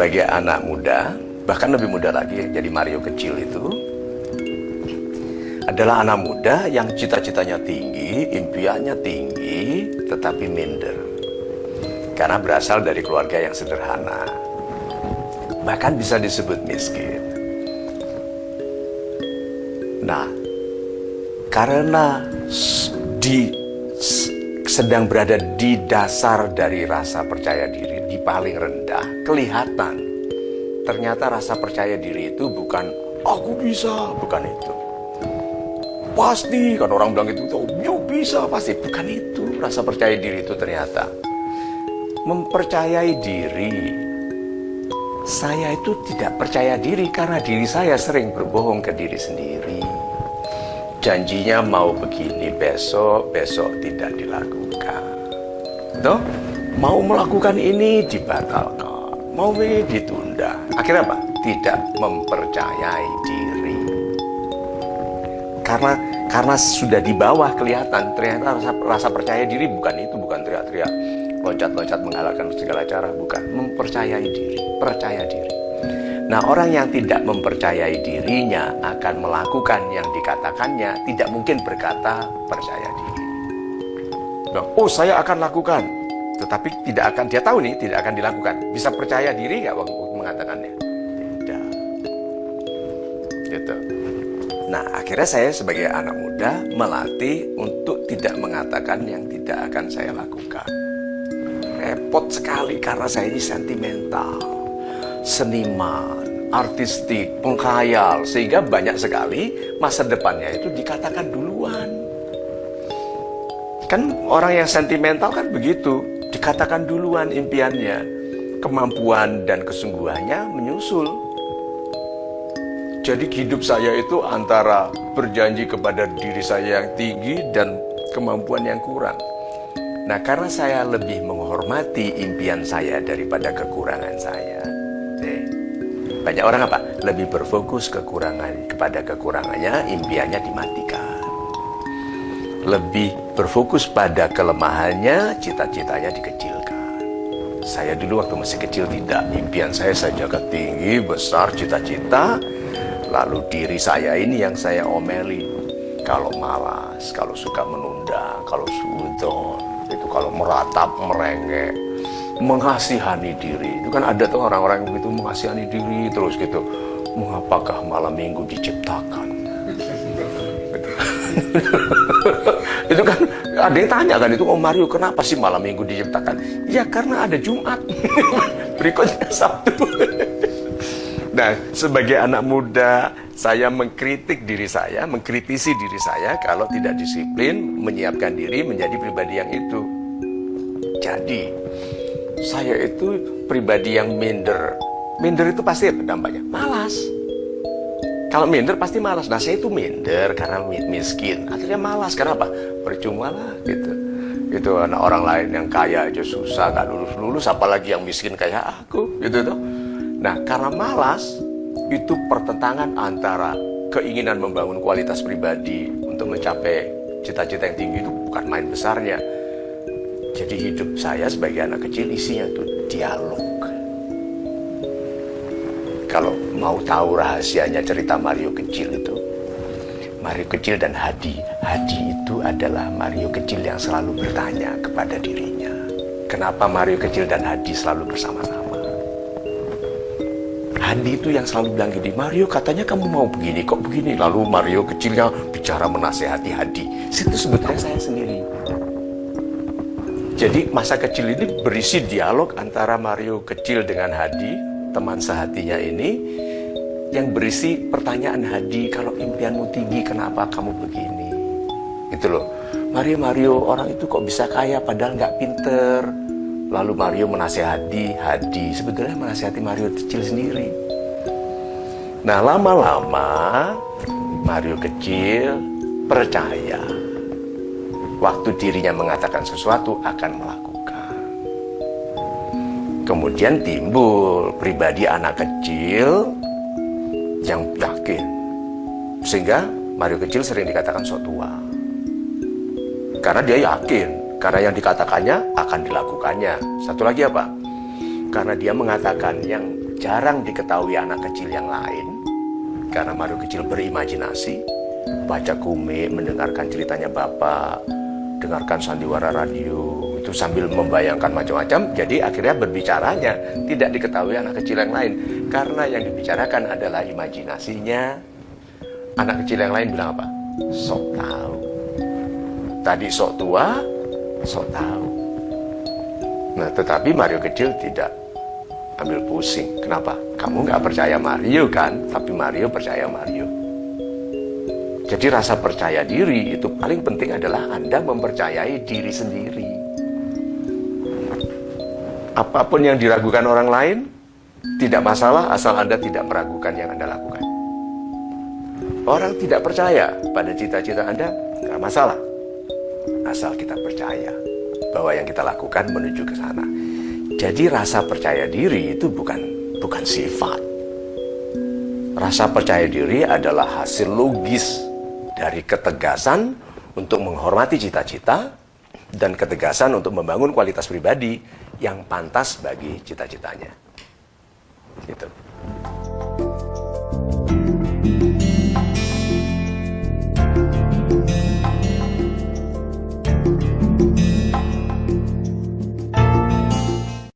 sebagai anak muda, bahkan lebih muda lagi, jadi Mario kecil itu adalah anak muda yang cita-citanya tinggi, impiannya tinggi, tetapi minder. Karena berasal dari keluarga yang sederhana. Bahkan bisa disebut miskin. Nah, karena sedang berada di dasar dari rasa percaya diri, di paling rendah, kelihatan ternyata rasa percaya diri itu bukan aku bisa, bukan itu. Pasti, kan orang bilang itu, you bisa, pasti. Bukan itu, rasa percaya diri itu ternyata. Mempercayai diri. Saya itu tidak percaya diri karena diri saya sering berbohong ke diri sendiri. Janjinya mau begini besok tidak dilakukan. Tuh, mau melakukan ini dibatalkan, mau ini ditunda. Akhirnya apa? Tidak mempercayai diri. Karena sudah di bawah kelihatan ternyata rasa percaya diri bukan itu, bukan teriak-teriak, loncat-loncat mengalahkan segala cara, bukan. Mempercayai diri, percaya diri. Nah, orang yang tidak mempercayai dirinya akan melakukan yang dikatakannya, tidak mungkin berkata percaya diri. Nah, oh saya akan lakukan, tetapi tidak akan, dia tahu nih tidak akan dilakukan. Bisa percaya diri nggak waktu mengatakannya? Tidak. Gitu. Nah, akhirnya saya sebagai anak muda melatih untuk tidak mengatakan yang tidak akan saya lakukan. Repot sekali karena saya ini sentimental, seniman, artistik, pengkhayal, sehingga banyak sekali masa depannya itu dikatakan duluan. Kan orang yang sentimental kan begitu, dikatakan duluan impiannya, kemampuan dan kesungguhannya menyusul. Jadi hidup saya itu antara berjanji kepada diri saya yang tinggi dan kemampuan yang kurang. Nah, karena saya lebih menghormati impian saya daripada kekurangan saya. Banyak orang apa? Lebih berfokus kepada kekurangannya, impiannya dimatikan. Lebih berfokus pada kelemahannya, cita-citanya dikecilkan. Saya dulu waktu masih kecil tidak. Impian saya jaga tinggi, besar, cita-cita. Lalu diri saya ini yang saya omeli. Kalau malas, kalau suka menunda, kalau suudon, itu kalau meratap, merengek, mengasihani diri. Itu kan ada tuh orang-orang yang begitu mengasihani diri terus gitu. Mengapakah malam minggu diciptakan? Itu kan ada yang tanya kan itu, oh Mario kenapa sih malam minggu diciptakan? Ya karena ada Jumat. Berikutnya Sabtu. Nah, sebagai anak muda, saya mengkritik diri saya, mengkritisi diri saya kalau tidak disiplin, menyiapkan diri menjadi pribadi yang itu. Jadi, saya itu pribadi yang minder. Minder itu pasti apa dampaknya? Malas. Kalau minder pasti malas. Nah, saya itu minder karena miskin. Akhirnya malas. Karena apa? Percuma lah gitu. Itu anak orang lain yang kaya aja susah, gak lulus-lulus, apalagi yang miskin kayak aku gitu tuh. Nah, karena malas, itu pertentangan antara keinginan membangun kualitas pribadi untuk mencapai cita-cita yang tinggi itu bukan main besarnya. Jadi hidup saya sebagai anak kecil isinya itu dialog. Kalau mau tahu rahasianya cerita Mario kecil itu, Mario kecil dan Hadi. Hadi itu adalah Mario kecil yang selalu bertanya kepada dirinya, kenapa Mario kecil dan Hadi selalu bersama-sama? Hadi itu yang selalu bilang gini, Mario katanya kamu mau begini, kok begini? Lalu Mario kecilnya bicara menasehati Hadi. Itu sebetulnya saya sendiri. Jadi masa kecil ini berisi dialog antara Mario kecil dengan Hadi, teman sehatinya ini, yang berisi pertanyaan Hadi, kalau impianmu tinggi kenapa kamu begini? Gitu loh. Mario orang itu kok bisa kaya padahal nggak pinter. Lalu Mario menasihati Hadi, sebetulnya menasihati Mario kecil sendiri. Nah, lama-lama Mario kecil percaya waktu dirinya mengatakan sesuatu akan melakukan. Kemudian timbul pribadi anak kecil yang yakin. Sehingga Mario kecil sering dikatakan sok tua. Karena dia yakin. Karena yang dikatakannya akan dilakukannya. Satu lagi apa? Karena dia mengatakan yang jarang diketahui anak kecil yang lain, karena Mario kecil berimajinasi, baca komik, mendengarkan ceritanya bapak, dengarkan sandiwara radio, itu sambil membayangkan macam-macam, jadi akhirnya berbicaranya tidak diketahui anak kecil yang lain, karena yang dibicarakan adalah imajinasinya. Anak kecil yang lain bilang apa? Sok tahu. Tadi sok tua, sok tahu. Nah, tetapi Mario kecil tidak ambil pusing. Kenapa? Kamu nggak percaya Mario kan? Tapi Mario percaya Mario. Jadi rasa percaya diri itu paling penting adalah Anda mempercayai diri sendiri. Apapun yang diragukan orang lain, tidak masalah asal Anda tidak meragukan yang Anda lakukan. Orang tidak percaya pada cita-cita Anda, nggak masalah. Asal kita percaya bahwa yang kita lakukan menuju ke sana. Jadi rasa percaya diri itu bukan sifat. Rasa percaya diri adalah hasil logis dari ketegasan untuk menghormati cita-cita dan ketegasan untuk membangun kualitas pribadi yang pantas bagi cita-citanya. Gitu.